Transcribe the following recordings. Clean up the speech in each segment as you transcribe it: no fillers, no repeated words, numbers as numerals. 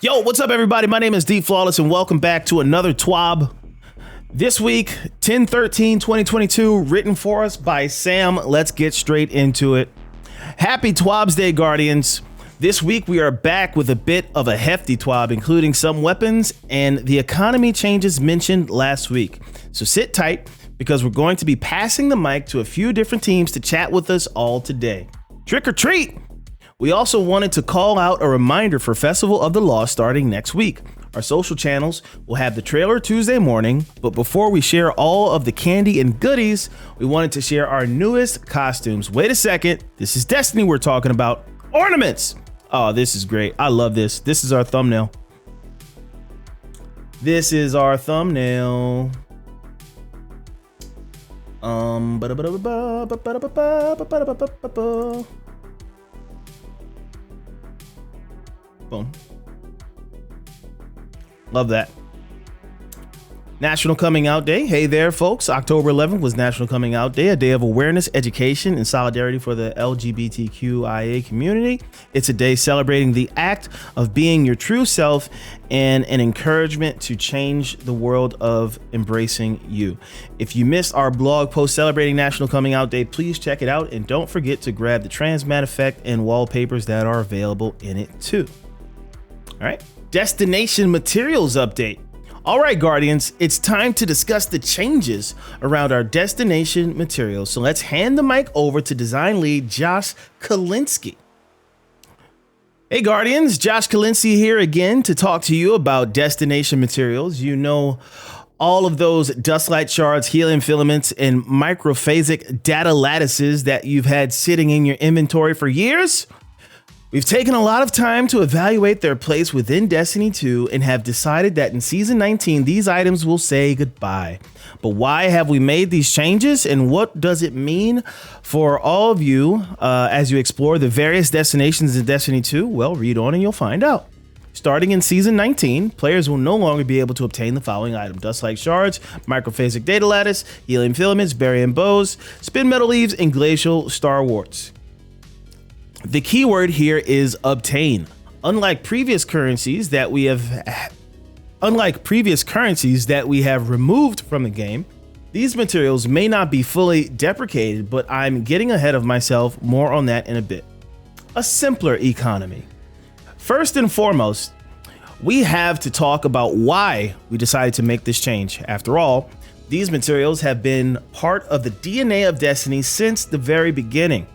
Yo, what's up, everybody? My name is D Flawless, and welcome back to another TWAB. This week, 10/13/2022, written for us by Sam. Let's get straight into it. Happy TWAB's Day, Guardians. This week, we are back with a bit of a hefty TWAB, including some weapons and the economy changes mentioned last week. So sit tight, because we're going to be passing the mic to a few different teams to chat with us all today. Trick or treat! We also wanted to call out a reminder for Festival of the Lost starting next week. Our social channels will have the trailer Tuesday morning, but before we share all of the candy and goodies, we wanted to share our newest costumes. Wait a second, this is Destiny we're talking about. Ornaments! Oh, this is great. I love this. This is our thumbnail. This is our thumbnail. Boom. Love that. National Coming Out Day. Hey there, folks. October 11th was National Coming Out Day, a day of awareness, education, and solidarity for the LGBTQIA community. It's a day celebrating the act of being your true self and an encouragement to change the world of embracing you. If you missed our blog post celebrating National Coming Out Day, please check it out, and don't forget to grab the Transmat effect and wallpapers that are available in it too. All right, destination materials update. All right, Guardians, it's time to discuss the changes around our destination materials. So let's hand the mic over to design lead Josh Kalinsky. Hey, Guardians, Josh Kalinsky here again to talk to you about destination materials. You know, all of those dustlight shards, helium filaments, and microphasic data lattices that you've had sitting in your inventory for years. We've taken a lot of time to evaluate their place within Destiny 2 and have decided that in Season 19, these items will say goodbye. But why have we made these changes, and what does it mean for all of you as you explore the various destinations in Destiny 2? Well, read on and you'll find out. Starting in Season 19, players will no longer be able to obtain the following item: dust-like shards, microphasic data lattice, helium filaments, barium bows, spin metal leaves, and glacial star warts. The keyword here is obtain. Unlike previous currencies that we have removed from the game, these materials may not be fully deprecated, but I'm getting ahead of myself. More on that in a bit. A simpler economy. First and foremost, we have to talk about why we decided to make this change. After all, these materials have been part of the DNA of Destiny since the very beginning.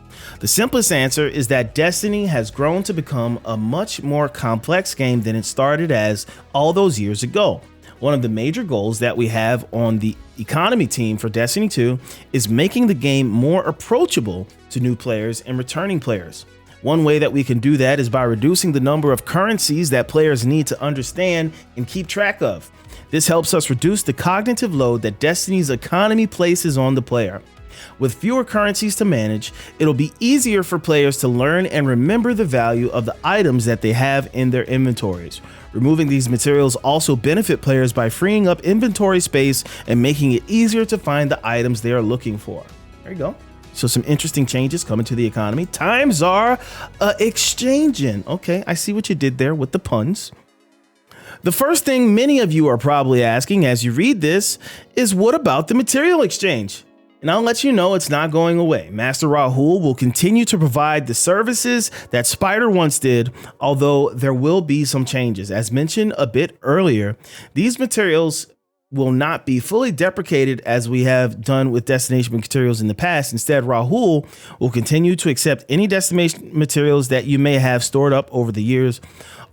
The simplest answer is that Destiny has grown to become a much more complex game than it started as all those years ago. One of the major goals that we have on the economy team for Destiny 2 is making the game more approachable to new players and returning players. One way that we can do that is by reducing the number of currencies that players need to understand and keep track of. This helps us reduce the cognitive load that Destiny's economy places on the player. With fewer currencies to manage, it'll be easier for players to learn and remember the value of the items that they have in their inventories. Removing these materials also benefit players by freeing up inventory space and making it easier to find the items they are looking for. There you go. So some interesting changes coming to the economy. Times are exchanging. Okay, I see what you did there with the puns. The first thing many of you are probably asking as you read this is, what about the material exchange? And I'll let you know it's not going away. Master Rahul will continue to provide the services that Spider once did, although there will be some changes. As mentioned a bit earlier, these materials will not be fully deprecated as we have done with destination materials in the past. Instead, Rahul will continue to accept any destination materials that you may have stored up over the years,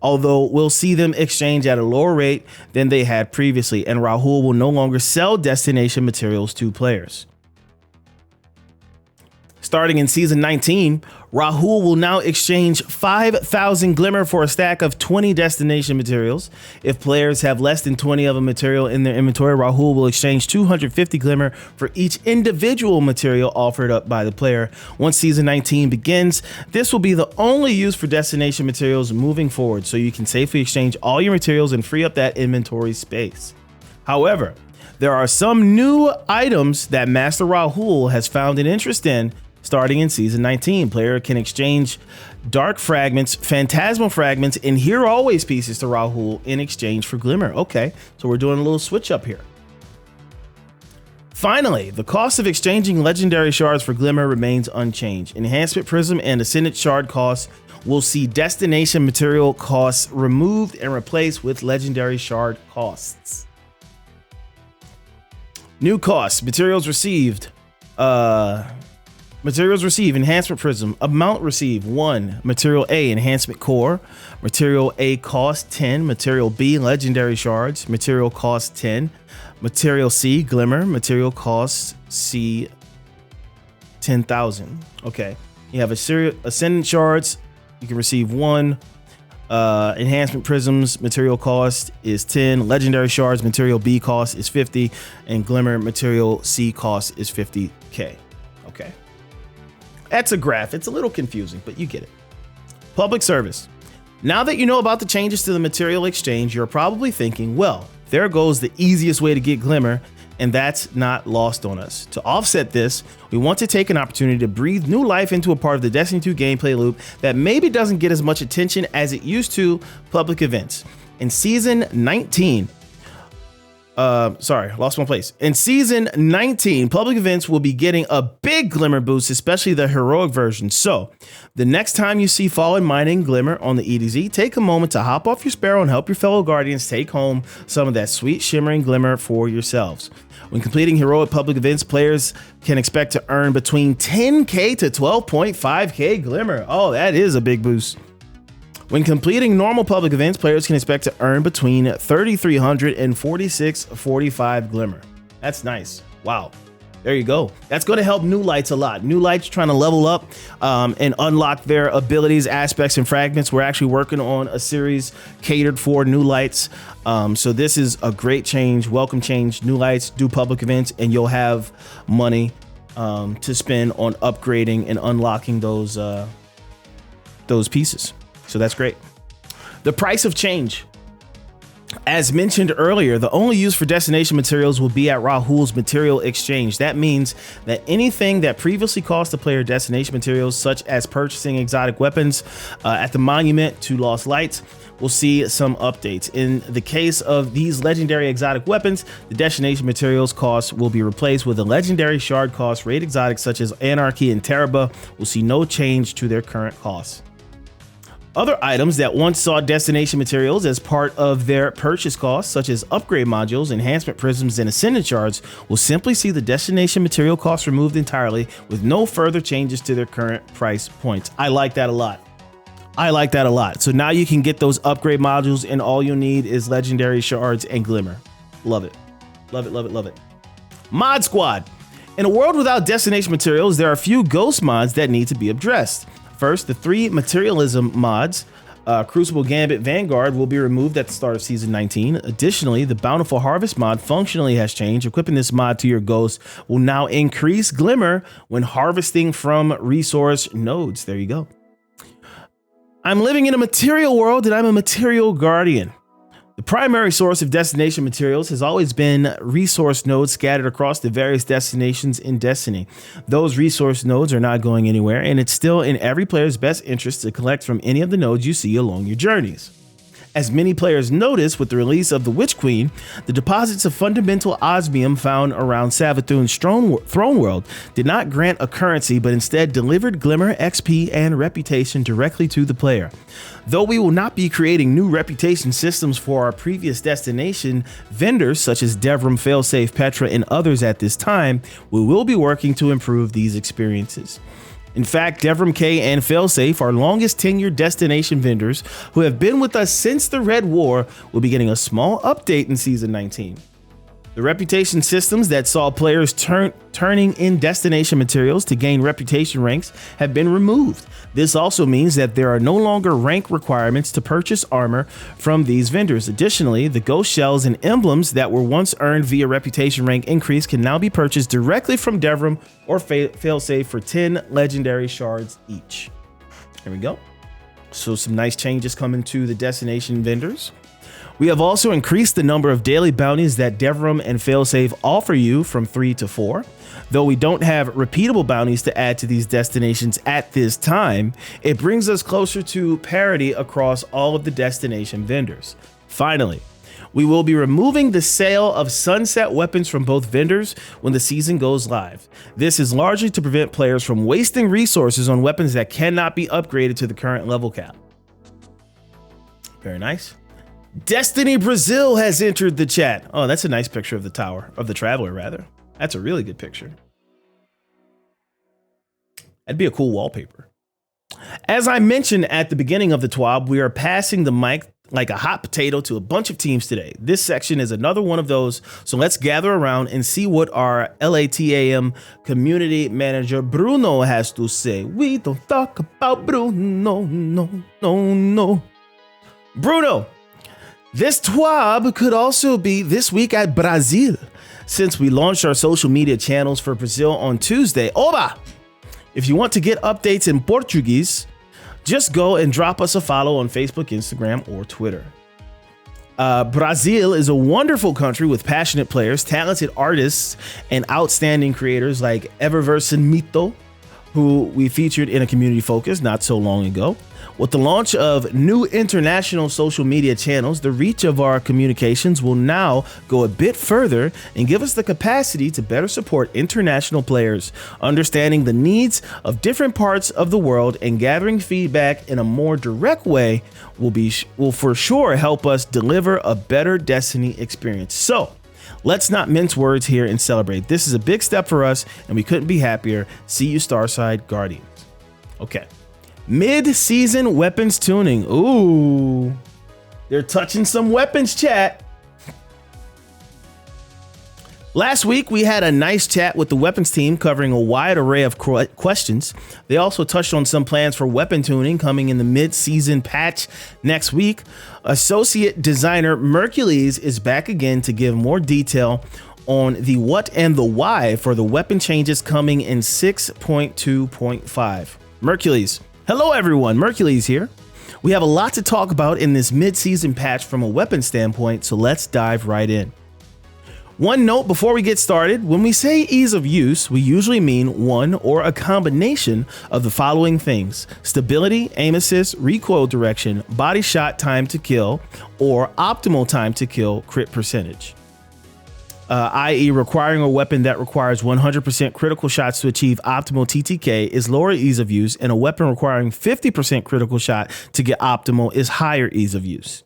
although we'll see them exchange at a lower rate than they had previously, and Rahul will no longer sell destination materials to players. Starting in Season 19, Rahul will now exchange 5,000 Glimmer for a stack of 20 destination materials. If players have less than 20 of a material in their inventory, Rahul will exchange 250 Glimmer for each individual material offered up by the player. Once Season 19 begins, this will be the only use for destination materials moving forward, so you can safely exchange all your materials and free up that inventory space. However, there are some new items that Master Rahul has found an interest in Starting in Season 19, player can exchange Dark Fragments, Phantasmal Fragments, and Here Always pieces to Rahul in exchange for Glimmer. Okay, so we're doing a little switch up here. Finally, the cost of exchanging Legendary Shards for Glimmer remains unchanged. Enhancement Prism and Ascendant Shard costs will see Destination Material costs removed and replaced with Legendary Shard costs. New costs, materials received. Enhancement Prism. Amount received 1. Material A, Enhancement Core. Material A cost 10. Material B, Legendary Shards. Material cost 10. Material C, Glimmer. Material cost C, 10,000. Okay. You have Ascendant Shards. You can receive 1. Enhancement Prisms material cost is 10. Legendary Shards material B cost is 50. And Glimmer material C cost is 50k. Okay. That's a graph. It's a little confusing, but you get it. Public service. Now that you know about the changes to the material exchange, you're probably thinking, well, there goes the easiest way to get Glimmer, and that's not lost on us. To offset this, we want to take an opportunity to breathe new life into a part of the Destiny 2 gameplay loop that maybe doesn't get as much attention as it used to: public events. In Season 19, In Season 19, public events will be getting a big Glimmer boost, especially the heroic version. So the next time you see Fallen mining Glimmer on the EDZ, take a moment to hop off your Sparrow and help your fellow Guardians take home some of that sweet shimmering Glimmer for yourselves. When completing heroic public events, players can expect to earn between 10k to 12.5k Glimmer. Oh, that is a big boost. When completing normal public events, players can expect to earn between 3,300 and 4,645 Glimmer. That's nice. Wow. There you go. That's going to help New Lights a lot. New Lights trying to level up and unlock their abilities, aspects, and fragments. We're actually working on a series catered for New Lights. So this is a great change. Welcome change. New Lights, do public events, and you'll have money to spend on upgrading and unlocking those pieces. So that's great. The price of change. As mentioned earlier, the only use for destination materials will be at Rahul's material exchange. That means that anything that previously cost the player destination materials, such as purchasing exotic weapons at the Monument to Lost Lights, will see some updates. In the case of these legendary exotic weapons, the destination materials cost will be replaced with a legendary shard cost. Raid exotics such as Anarchy and Teraba will see no change to their current costs. Other items that once saw destination materials as part of their purchase costs, such as upgrade modules, enhancement prisms, and ascendant shards, will simply see the destination material costs removed entirely with no further changes to their current price points. I like that a lot. I like that a lot. So now you can get those upgrade modules and all you need is legendary shards and Glimmer. Love it. Love it, love it, love it. Mod Squad. In a world without destination materials, there are a few ghost mods that need to be addressed. First, the 3 materialism mods, Crucible, Gambit, Vanguard, will be removed at the start of Season 19. Additionally, the Bountiful Harvest mod functionally has changed. Equipping this mod to your ghost will now increase Glimmer when harvesting from resource nodes. There you go. I'm living in a material world and I'm a material guardian. The primary source of destination materials has always been resource nodes scattered across the various destinations in Destiny. Those resource nodes are not going anywhere, and it's still in every player's best interest to collect from any of the nodes you see along your journeys. As many players noticed with the release of the Witch Queen, the deposits of fundamental osmium found around Savathun's throne world did not grant a currency, but instead delivered Glimmer, XP, and reputation directly to the player. Though we will not be creating new reputation systems for our previous destination vendors such as Devrim, Failsafe, Petra, and others at this time, we will be working to improve these experiences. In fact, Devrim K and Failsafe, our longest tenured destination vendors who have been with us since the Red War, will be getting a small update in Season 19. The reputation systems that saw players turning in destination materials to gain reputation ranks have been removed. This also means that there are no longer rank requirements to purchase armor from these vendors. Additionally, the ghost shells and emblems that were once earned via reputation rank increase can now be purchased directly from Devrim or Failsafe for 10 legendary shards each. There we go. So some nice changes coming to the destination vendors. We have also increased the number of daily bounties that Devrim and Failsafe offer you from 3 to 4. Though we don't have repeatable bounties to add to these destinations at this time, it brings us closer to parity across all of the destination vendors. Finally, we will be removing the sale of sunset weapons from both vendors when the season goes live. This is largely to prevent players from wasting resources on weapons that cannot be upgraded to the current level cap. Very nice. Destiny Brazil has entered the chat. Oh, that's a nice picture of the tower, of the Traveler, rather. That's a really good picture. That'd be a cool wallpaper. As I mentioned at the beginning of the TWAB, we are passing the mic like a hot potato to a bunch of teams today. This section is another one of those, so let's gather around and see what our LATAM community manager Bruno has to say. We don't talk about Bruno, no. Bruno, this TWAB could also be this week at Brazil, since we launched our social media channels for Brazil on Tuesday. Oba! If you want to get updates in Portuguese, just go and drop us a follow on Facebook, Instagram, or Twitter. Brazil is a wonderful country with passionate players, talented artists, and outstanding creators like Eververse and Mito, who we featured in a community focus not so long ago. With the launch of new international social media channels, the reach of our communications will now go a bit further and give us the capacity to better support international players. Understanding the needs of different parts of the world and gathering feedback in a more direct way will for sure help us deliver a better Destiny experience. So let's not mince words here and celebrate. This is a big step for us and we couldn't be happier. See you, Starside Guardians. Okay. Mid-season weapons tuning. Ooh, they're touching some weapons, chat. Last week, we had a nice chat with the weapons team covering a wide array of questions. They also touched on some plans for weapon tuning coming in the mid-season patch next week. Associate designer Mercules is back again to give more detail on the what and the why for the weapon changes coming in 6.2.5. Mercules. Hello everyone, Mercules here. We have a lot to talk about in this mid-season patch from a weapon standpoint, so let's dive right in. One note before we get started, when we say ease of use, we usually mean one or a combination of the following things: stability, aim assist, recoil direction, body shot time to kill, or optimal time to kill crit percentage. I.e. requiring a weapon that requires 100% critical shots to achieve optimal TTK is lower ease of use, and a weapon requiring 50% critical shot to get optimal is higher ease of use.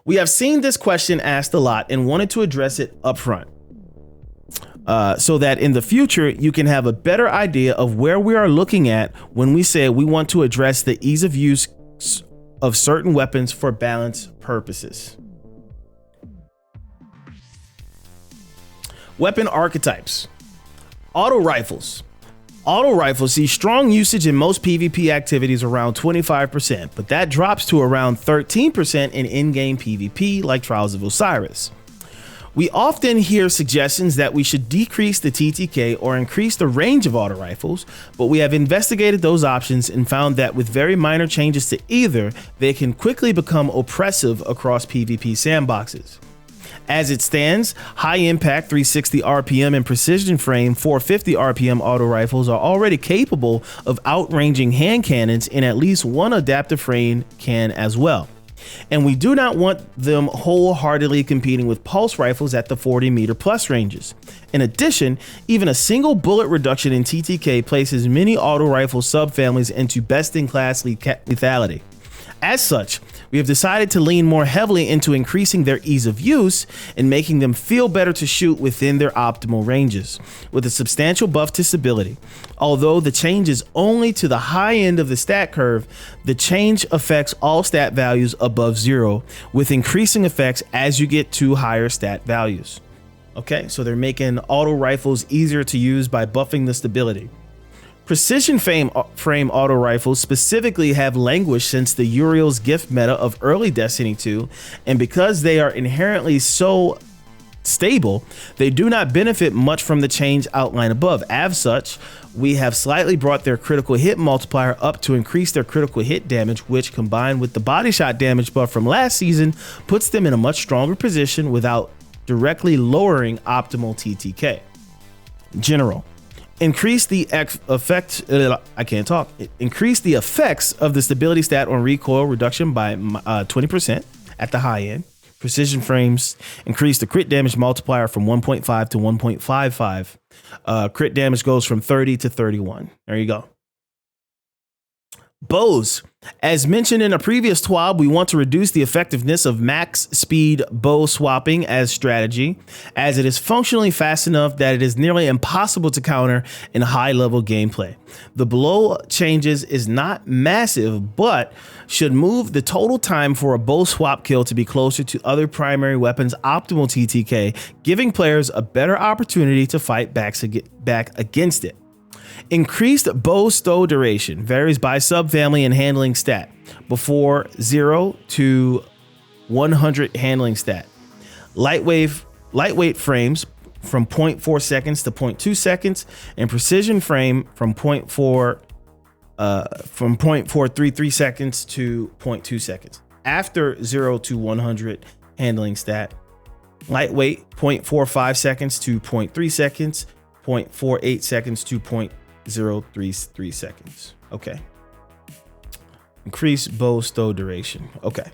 We have seen this question asked a lot and wanted to address it up front, so that in the future you can have a better idea of where we are looking at when we say we want to address the ease of use of certain weapons for balance purposes. Weapon archetypes. Auto rifles. Auto rifles see strong usage in most PvP activities around 25%, but that drops to around 13% in in-game PvP like Trials of Osiris. We often hear suggestions that we should decrease the TTK or increase the range of auto rifles, but we have investigated those options and found that with very minor changes to either, they can quickly become oppressive across PvP sandboxes. As it stands, high impact 360 RPM and precision frame 450 RPM auto rifles are already capable of outranging hand cannons, and at least one adaptive frame can as well. And we do not want them wholeheartedly competing with pulse rifles at the 40 meter plus ranges. In addition, even a single bullet reduction in TTK places many auto rifle subfamilies into best-in-class lethality. As such, we have decided to lean more heavily into increasing their ease of use and making them feel better to shoot within their optimal ranges, with a substantial buff to stability. Although the change is only to the high end of the stat curve, the change affects all stat values above 0, with increasing effects as you get to higher stat values. Okay, so they're making auto rifles easier to use by buffing the stability. Precision frame auto rifles specifically have languished since the Uriel's gift meta of early Destiny 2, and because they are inherently so stable, they do not benefit much from the change outlined above. As such, we have slightly brought their critical hit multiplier up to increase their critical hit damage, which combined with the body shot damage buff from last season puts them in a much stronger position without directly lowering optimal TTK. General. Increase the Increase the effects of the stability stat on recoil reduction by 20% at the high end. Precision frames. Increase the crit damage multiplier from 1.5 to 1.55. Crit damage goes from 30 to 31. There you go. Bows. As mentioned in a previous TWAB, we want to reduce the effectiveness of max speed bow swapping as strategy, as it is functionally fast enough that it is nearly impossible to counter in high level gameplay. The below changes is not massive, but should move the total time for a bow swap kill to be closer to other primary weapons' optimal TTK, giving players a better opportunity to fight back against it. Increased bow stow duration varies by subfamily and handling stat. Before 0 to 100 handling stat. Lightweight frames from 0.4 seconds to 0.2 seconds, and precision frame from 0.433 seconds to 0.2 seconds. After 0 to 100 handling stat. Lightweight 0.45 seconds to 0.3 seconds, 0.48 seconds to 0.033 seconds. Okay. Increase bow stow duration. Okay.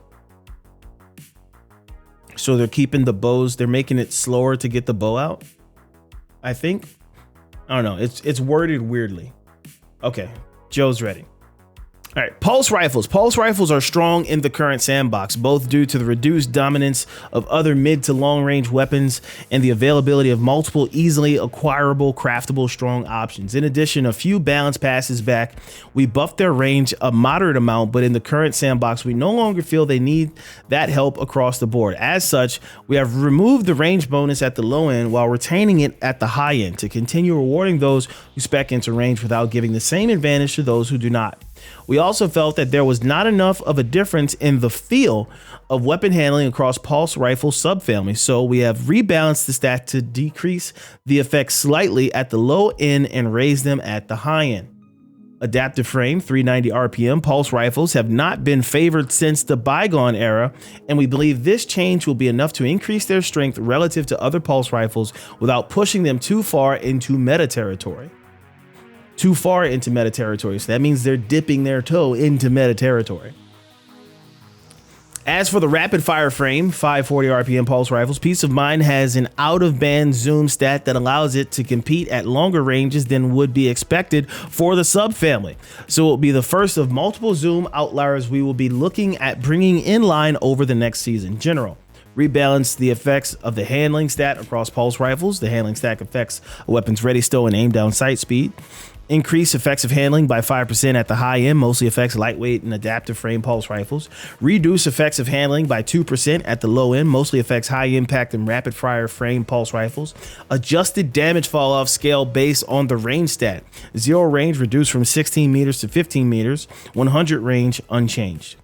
So they're keeping the bows, they're making it slower to get the bow out, I think. I don't know. It's worded weirdly. Okay. Joe's ready. All right, pulse rifles. Pulse rifles are strong in the current sandbox, both due to the reduced dominance of other mid to long range weapons and the availability of multiple easily acquirable, craftable, strong options. In addition, a few balance passes back, we buffed their range a moderate amount, but in the current sandbox, we no longer feel they need that help across the board. As such, we have removed the range bonus at the low end while retaining it at the high end to continue rewarding those who spec into range without giving the same advantage to those who do not. We also felt that there was not enough of a difference in the feel of weapon handling across pulse rifle subfamilies, so we have rebalanced the stat to decrease the effects slightly at the low end and raise them at the high end. Adaptive frame, 390 RPM pulse rifles have not been favored since the bygone era, and we believe this change will be enough to increase their strength relative to other pulse rifles without pushing them too far into meta territory. So that means they're dipping their toe into meta territory. As for the rapid fire frame, 540 RPM pulse rifles, Peace of Mind has an out of band zoom stat that allows it to compete at longer ranges than would be expected for the subfamily. So it will be the first of multiple zoom outliers we will be looking at bringing in line over the next season. General. Rebalance the effects of the handling stat across pulse rifles. The handling stat affects a weapon's ready, stow, and aim down sight speed. Increase effects of handling by 5% at the high end, mostly affects lightweight and adaptive frame pulse rifles. Reduce effects of handling by 2% at the low end, mostly affects high impact and rapid fire frame pulse rifles. Adjusted damage fall off scale based on the range stat. 0 range reduced from 16 meters to 15 meters, 100 range unchanged.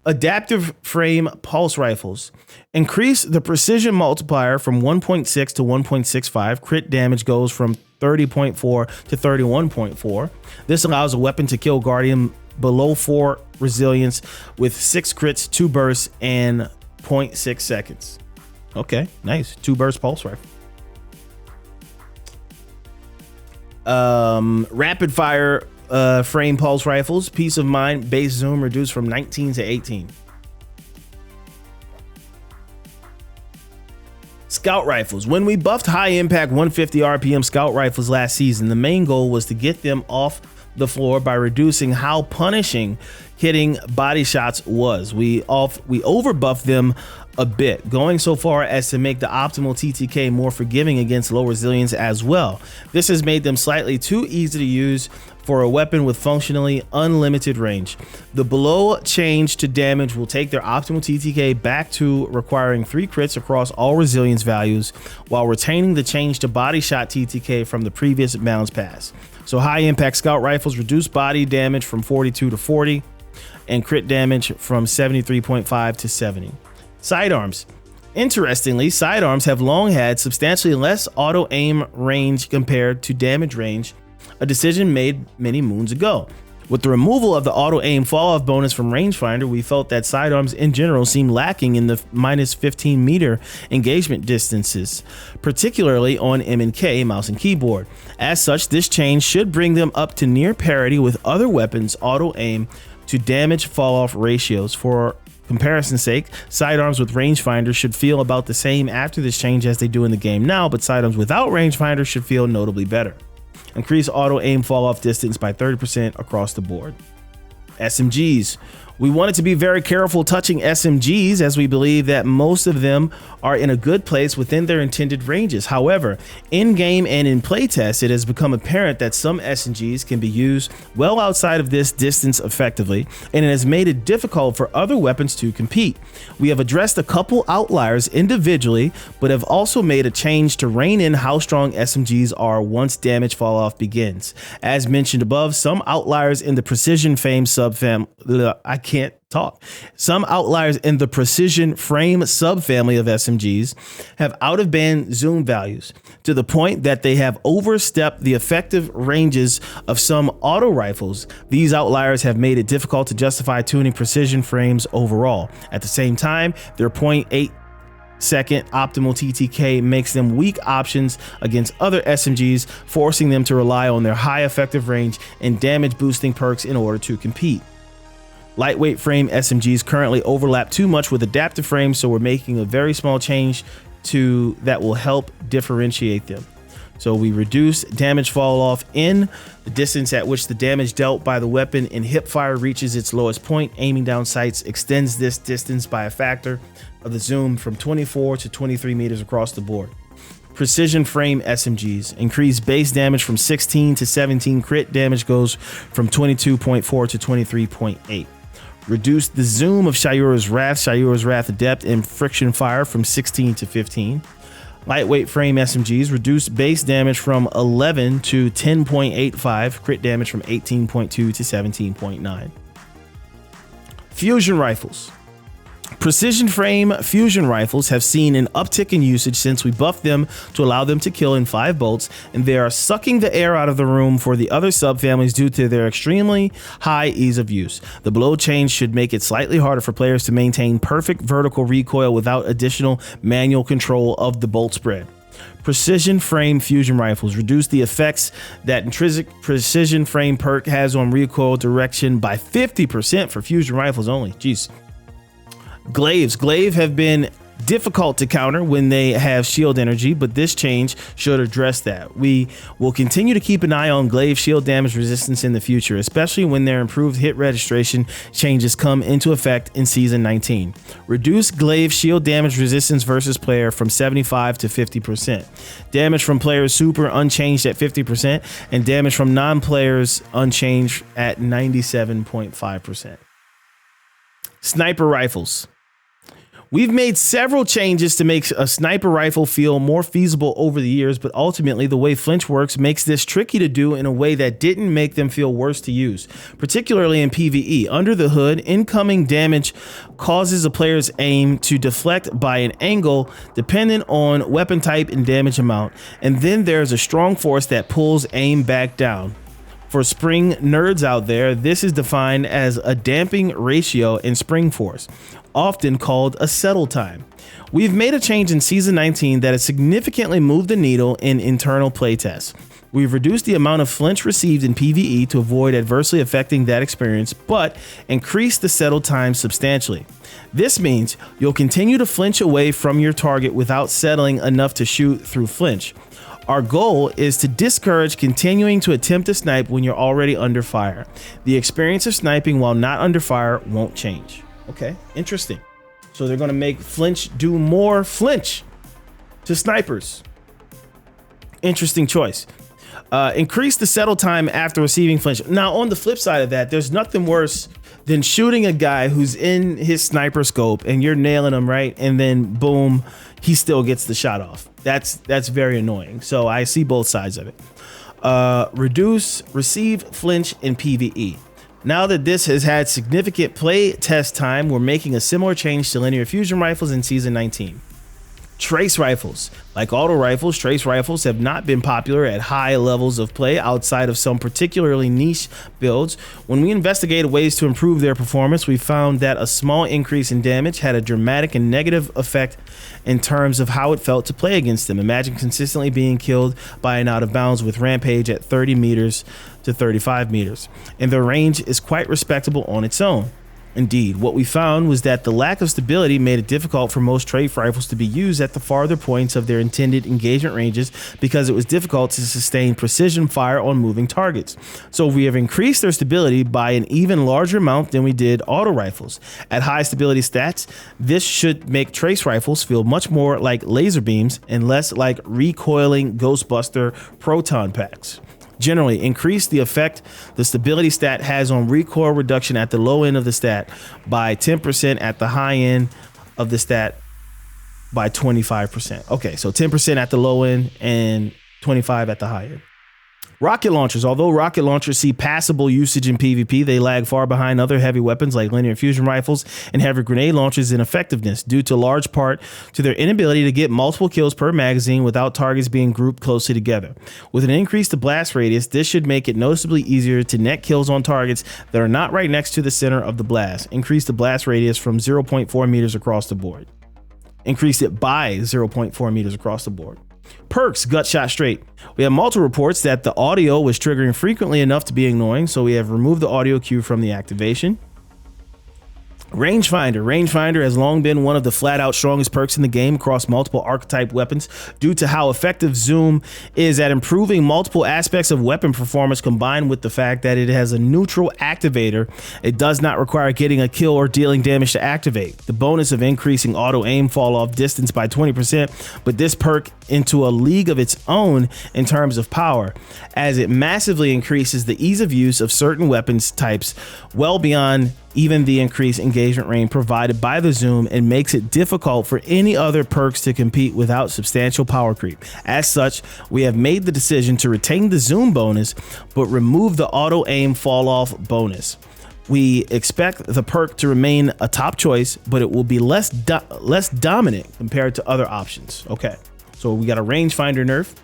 Adaptive frame pulse rifles. Increase the precision multiplier from 1.6 to 1.65. Crit damage goes from 30.4 to 31.4. This allows a weapon to kill Guardian below 4 resilience with 6 crits, 2 bursts, and 0.6 seconds. Okay, nice. 2 burst pulse rifle. Rapid fire frame pulse rifles. Peace of Mind base zoom reduced from 19 to 18. Scout rifles. When we buffed high impact 150 RPM scout rifles last season, the main goal was to get them off the floor by reducing how punishing hitting body shots was. We overbuffed them a bit, going so far as to make the optimal TTK more forgiving against low resilience as well. This has made them slightly too easy to use for a weapon with functionally unlimited range. The below change to damage will take their optimal TTK back to requiring 3 crits across all resilience values while retaining the change to body shot TTK from the previous balance pass. So high impact scout rifles reduce body damage from 42 to 40 and crit damage from 73.5 to 70. Sidearms. Interestingly, sidearms have long had substantially less auto-aim range compared to damage range, a decision made many moons ago. With the removal of the auto-aim fall-off bonus from Rangefinder, we felt that sidearms in general seemed lacking in the minus 15 meter engagement distances, particularly on M&K mouse and keyboard. As such, this change should bring them up to near parity with other weapons' auto-aim to damage fall-off ratios. For comparison's sake, sidearms with Rangefinder should feel about the same after this change as they do in the game now, but sidearms without Rangefinder should feel notably better. Increase auto aim fall off distance by 30% across the board. SMGs. We wanted to be very careful touching SMGs as we believe that most of them are in a good place within their intended ranges. However, in game and in playtests, it has become apparent that some SMGs can be used well outside of this distance effectively, and it has made it difficult for other weapons to compete. We have addressed a couple outliers individually, but have also made a change to rein in how strong SMGs are once damage fall off begins. As mentioned above, some outliers in the precision frame Some outliers in the precision frame subfamily of SMGs have out of band zoom values to the point that they have overstepped the effective ranges of some auto rifles. These outliers have made it difficult to justify tuning precision frames overall. At the same time, their 0.8 second optimal TTK makes them weak options against other SMGs, forcing them to rely on their high effective range and damage boosting perks in order to compete. Lightweight frame SMGs currently overlap too much with adaptive frames, so we're making a very small change to that will help differentiate them. So we reduce damage fall off in the distance at which the damage dealt by the weapon in hip fire reaches its lowest point. Aiming down sights extends this distance by a factor of the zoom from 24 to 23 meters across the board. Precision frame SMGs increase base damage from 16 to 17. Crit damage goes from 22.4 to 23.8. Reduce the zoom of Shayura's Wrath Adept, and friction fire from 16 to 15. Lightweight frame SMGs reduce base damage from 11 to 10.85, crit damage from 18.2 to 17.9. Fusion rifles. Precision frame fusion rifles have seen an uptick in usage since we buffed them to allow them to kill in 5 bolts, and they are sucking the air out of the room for the other subfamilies due to their extremely high ease of use. The below change should make it slightly harder for players to maintain perfect vertical recoil without additional manual control of the bolt spread. Precision frame fusion rifles reduce the effects that intrinsic precision frame perk has on recoil direction by 50% for fusion rifles only. Jeez. Glaive have been difficult to counter when they have shield energy, but this change should address that. We will continue to keep an eye on glaive shield damage resistance in the future, especially when their improved hit registration changes come into effect in Season 19. Reduce glaive shield damage resistance versus player from 75 to 50%. Damage from players super unchanged at 50%, and damage from non-players unchanged at 97.5%. Sniper rifles. We've made several changes to make a sniper rifle feel more feasible over the years, but ultimately the way flinch works makes this tricky to do in a way that didn't make them feel worse to use, particularly in PvE. Under the hood, incoming damage causes a player's aim to deflect by an angle dependent on weapon type and damage amount, and then there's a strong force that pulls aim back down. For spring nerds out there, this is defined as a damping ratio in spring force, often called a settle time. We've made a change in Season 19 that has significantly moved the needle in internal playtests. We've reduced the amount of flinch received in PvE to avoid adversely affecting that experience, but increased the settle time substantially. This means you'll continue to flinch away from your target without settling enough to shoot through flinch. Our goal is to discourage continuing to attempt to snipe when you're already under fire. The experience of sniping while not under fire won't change. Okay, interesting. So they're going to make flinch do more flinch to snipers. Interesting choice. Increase the settle time after receiving flinch. Now, on the flip side of that, there's nothing worse than shooting a guy who's in his sniper scope and you're nailing him, right? And then boom, he still gets the shot off. That's very annoying. So I see both sides of it. Receive flinch in PvE. Now that this has had significant play test time, we're making a similar change to linear fusion rifles in Season 19. Trace rifles. Like auto rifles, trace rifles have not been popular at high levels of play outside of some particularly niche builds. When we investigated ways to improve their performance, we found that a small increase in damage had a dramatic and negative effect in terms of how it felt to play against them. Imagine consistently being killed by an out of bounds with Rampage at 30 meters to 35 meters, and their range is quite respectable on its own. Indeed, what we found was that the lack of stability made it difficult for most trace rifles to be used at the farther points of their intended engagement ranges because it was difficult to sustain precision fire on moving targets. So we have increased their stability by an even larger amount than we did auto rifles. At high stability stats, this should make trace rifles feel much more like laser beams and less like recoiling Ghostbuster proton packs. Generally, increase the effect the stability stat has on recoil reduction at the low end of the stat by 10%, at the high end of the stat by 25%. Okay, so 10% at the low end and 25 at the high end. Rocket launchers. Although rocket launchers see passable usage in PvP, they lag far behind other heavy weapons like linear fusion rifles and heavy grenade launchers in effectiveness, due to large part to their inability to get multiple kills per magazine without targets being grouped closely together. With an increase to blast radius, this should make it noticeably easier to net kills on targets that are not right next to the center of the blast. Increase the blast radius from 0.4 meters across the board. Increase it by 0.4 meters across the board. Perks, gut shot straight. We have multiple reports that the audio was triggering frequently enough to be annoying, so we have removed the audio cue from the activation. Rangefinder. Rangefinder has long been one of the flat out strongest perks in the game across multiple archetype weapons due to how effective Zoom is at improving multiple aspects of weapon performance, combined with the fact that it has a neutral activator. It does not require getting a kill or dealing damage to activate. The bonus of increasing auto aim fall off distance by 20%, but this perk into a league of its own in terms of power, as it massively increases the ease of use of certain weapons types well beyond even the increased engagement range provided by the zoom, and makes it difficult for any other perks to compete without substantial power creep. As such, we have made the decision to retain the zoom bonus but remove the auto aim fall off bonus. We expect the perk to remain a top choice, but it will be less dominant compared to other options. Okay, so we got a rangefinder nerf.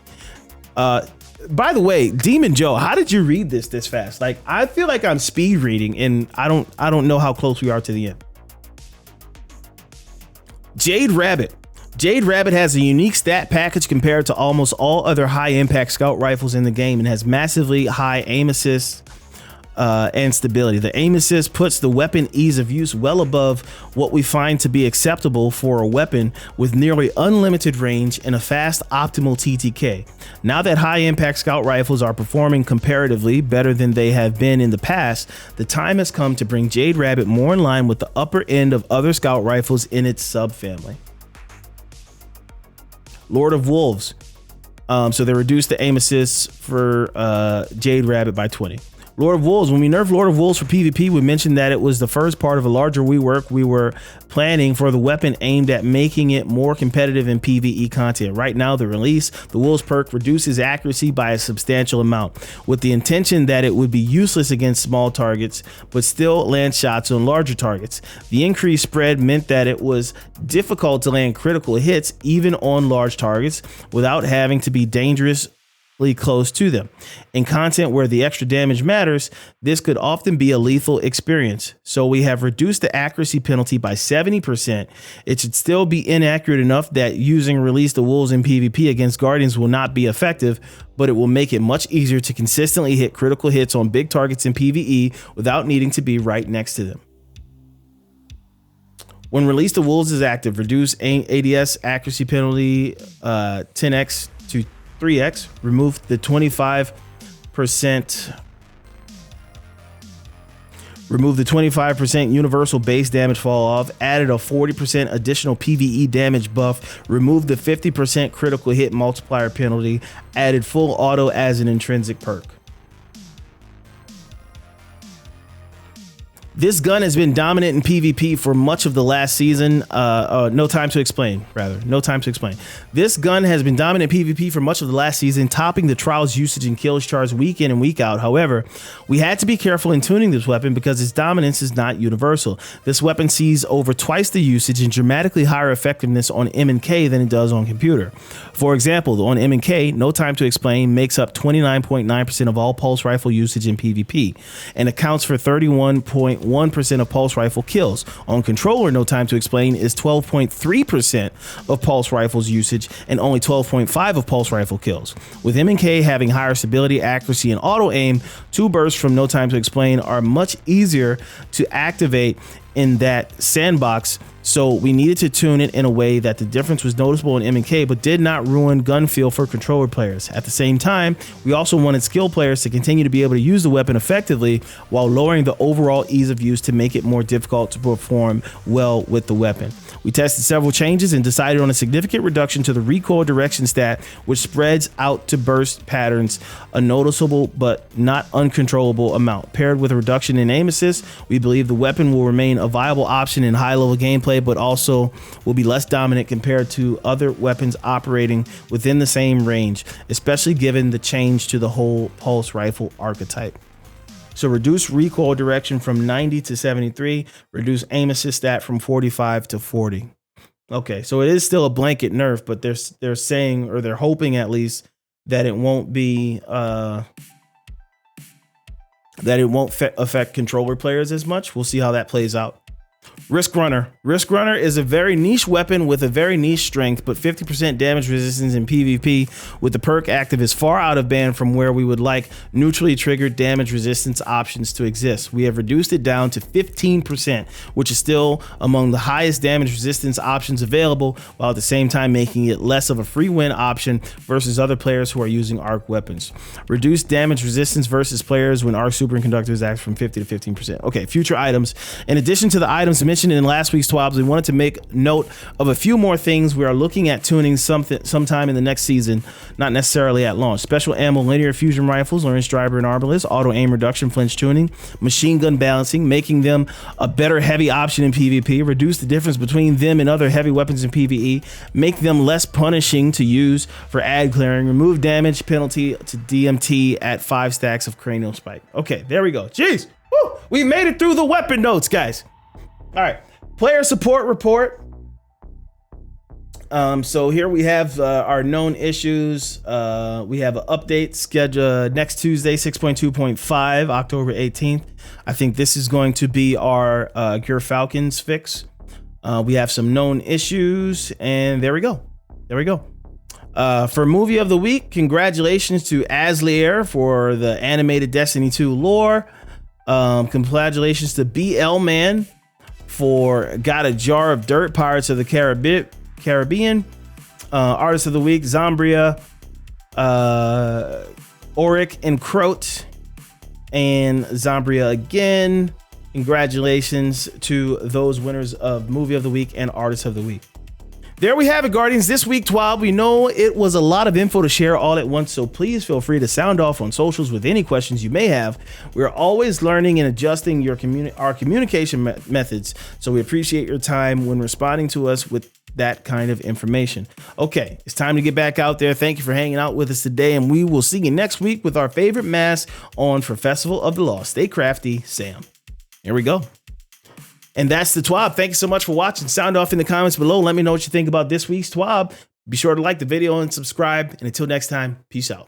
By the way, Demon Joe, how did you read this fast? Like, I feel like I'm speed reading, and I don't know how close we are to the end. Jade Rabbit. Jade Rabbit has a unique stat package compared to almost all other high impact scout rifles in the game, and has massively high aim assist and stability. The aim assist puts the weapon ease of use well above what we find to be acceptable for a weapon with nearly unlimited range and a fast optimal TTK. Now that high impact scout rifles are performing comparatively better than they have been in the past, the time has come to bring Jade Rabbit more in line with the upper end of other scout rifles in its subfamily. Lord of Wolves. So they reduced the aim assists for Jade Rabbit by 20. Lord of Wolves. When we nerfed Lord of Wolves for PvP, we mentioned that it was the first part of a larger rework we were planning for the weapon, aimed at making it more competitive in PvE content. Right now, the release, the Wolves perk, reduces accuracy by a substantial amount, with the intention that it would be useless against small targets, but still land shots on larger targets. The increased spread meant that it was difficult to land critical hits even on large targets without having to be dangerously close to them. In content where the extra damage matters, this could often be a lethal experience. So we have reduced the accuracy penalty by 70%. It should still be inaccurate enough that using Release the Wolves in PvP against Guardians will not be effective, but it will make it much easier to consistently hit critical hits on big targets in PvE without needing to be right next to them. When Release the Wolves is active, reduce ADS accuracy penalty 10x to 3x, remove the 25% universal base damage fall off, added a 40% additional PvE damage buff, removed the 50% critical hit multiplier penalty, added full auto as an intrinsic perk. This gun has been dominant in PvP for much of the last season. No time to explain, rather. No time to explain. This gun has been dominant in PvP for much of the last season, topping the trials usage and kills charts week in and week out. However, we had to be careful in tuning this weapon because its dominance is not universal. This weapon sees over twice the usage and dramatically higher effectiveness on M&K than it does on computer. For example, on M&K, No Time to Explain makes up 29.9% of all pulse rifle usage in PvP and accounts for 31.1% of pulse rifle kills. On controller, No Time to Explain is 12.3% of pulse rifles usage and only 12.5% of pulse rifle kills. With M&K having higher stability, accuracy, and auto aim, two bursts from No Time to Explain are much easier to activate in that sandbox, so we needed to tune it in a way that the difference was noticeable in M&K but did not ruin gun feel for controller players. At the same time, we also wanted skill players to continue to be able to use the weapon effectively while lowering the overall ease of use to make it more difficult to perform well with the weapon. We tested several changes and decided on a significant reduction to the recoil direction stat, which spreads out to burst patterns a noticeable but not uncontrollable amount. Paired with a reduction in aim assist, we believe the weapon will remain a viable option in high-level gameplay, but also will be less dominant compared to other weapons operating within the same range, especially given the change to the whole pulse rifle archetype. So reduce recoil direction from 90 to 73, reduce aim assist stat from 45 to 40. Okay, so it is still a blanket nerf, but they're saying, or they're hoping at least, that it won't be affect controller players as much. We'll see how that plays out. Risk Runner. Risk Runner is a very niche weapon with a very niche strength, but 50% damage resistance in PvP with the perk active is far out of band from where we would like neutrally triggered damage resistance options to exist. We have reduced it down to 15%, which is still among the highest damage resistance options available, while at the same time making it less of a free win option versus other players who are using arc weapons. Reduced damage resistance versus players when arc superconductors act from 50 to 15%. Okay, future items. In addition to the items mentioned in last week's TWABs, we wanted to make note of a few more things. We are looking at tuning sometime in the next season, not necessarily at launch. Special ammo linear fusion rifles, orange driver and arbalist, auto aim reduction flinch tuning, machine gun balancing, making them a better heavy option in PvP, reduce the difference between them and other heavy weapons in PvE, make them less punishing to use for ad clearing, remove damage penalty to DMT at 5 stacks of cranial spike. Okay, there we go. Jeez, woo, we made it through the weapon notes, guys. All right, player support report. So here we have our known issues. We have an update scheduled next Tuesday, 6.2.5, October 18th. I think this is going to be our Gear Falcons fix. We have some known issues, and there we go. There we go. For movie of the week, congratulations to Aslier for the animated Destiny 2 lore. Congratulations to BL Man for Got a Jar of Dirt, Pirates of the Caribbean. Artist of the Week, Zambria, Auric and Croat, and Zambria again. Congratulations to those winners of Movie of the Week and Artist of the Week. There we have it, Guardians. This week, TWAB, we know it was a lot of info to share all at once, so please feel free to sound off on socials with any questions you may have. We're always learning and adjusting our communication methods, so we appreciate your time when responding to us with that kind of information. Okay, it's time to get back out there. Thank you for hanging out with us today, and we will see you next week with our favorite mask on for Festival of the Lost. Stay crafty, Sam. Here we go. And that's the TWAB. Thank you so much for watching. Sound off in the comments below. Let me know what you think about this week's TWAB. Be sure to like the video and subscribe. And until next time, peace out.